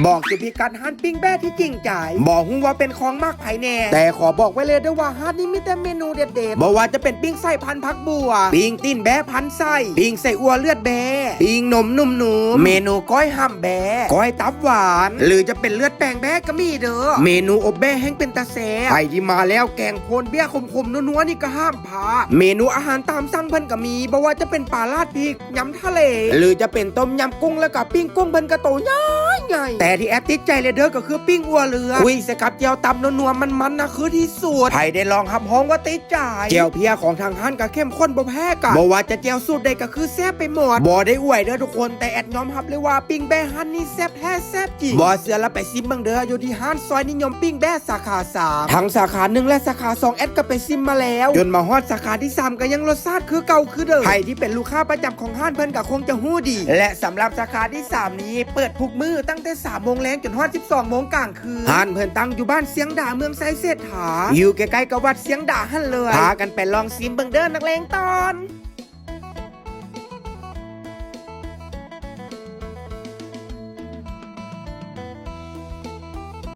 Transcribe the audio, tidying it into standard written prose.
บอกจุดพิกัดฮันปิ้งแบ้ที่จริงใจบอกหุ้ว่าเป็นของมากไผ่แน่แต่ขอบอกไว้เลยด้วยว่าฮันนี่มีแต่เมนูเด็ดๆบอกว่าจะเป็นปิ้งไส้พันพักบัวปิ้งตีนแบ้พันไส้ปิ้งไส้อัวเลือดแบ้ปิ้งนมนุ่มๆเมนูก้อยห้ำแบ้ก้อยตับหวานหรือจะเป็นเลือดแป้งแบ้ก็มีเด้อเมนูอบแบ้แห้งเป็นตาแซ่ใครที่มาแล้วแกงโพนเบี้ยคมๆนัวๆนี่ก็ห้ามพลาดเมนูอาหารตามสั่งเพิ่นก็มีบอกว่าจะเป็นปลาลาดพริกยำทะเลหรือจะเป็นต้มยำกุ้งแล้วก็ปิ้งกุ้งเพิ่นก็โตใหญ่ๆแต่ที่แอดติดใจเลยเด้อก็คือปิ้งอัวเรือคุยใส่กับเจียวตำนัวๆมันๆนะคือที่สุดใครได้ลองหับห้องว่าติดใจเจียวเพียของทางฮั่นก็เข้มข้นบ่แพ้กันบ่ว่าจะเจียวสูตรใดก็คือแซ่บไปหมดบ่ได้อวยเด้อทุกคนแต่แอดยอมรับเลยว่าปิ้งแบ้ฮั่นนี่แซ่บแท้แซ่บจริงบ่เสือแล้วไปซิมเบิ่งเด้ออยู่ที่ฮั่นซอยนิยมปิ้งแบ้สาขา3ทั้งสาขา1และสาขา2แอดก็ไปซิมมาแล้วจนมาฮอดสาขาที่3ก็ยังรสชาติคือเก่าคือเดิมใครที่เป็นลูกค้าประจำของฮั่นเพิ่นก็คงจะฮู้ดีและสำหรับสาขาที่3นี้เปิดทุกมื้อตั้งแต่3 โมงแลงจนฮอด12 โมงกลางคืนฮั่นเพิ่นตั้งอยู่บ้านเสียงด่าเมืองไซเศรษฐาอยู่ใกล้ๆกับวัดเสียงด่าฮั่นเลยพากันไปลองซิมเบิ่งเด้อนักเลงตอน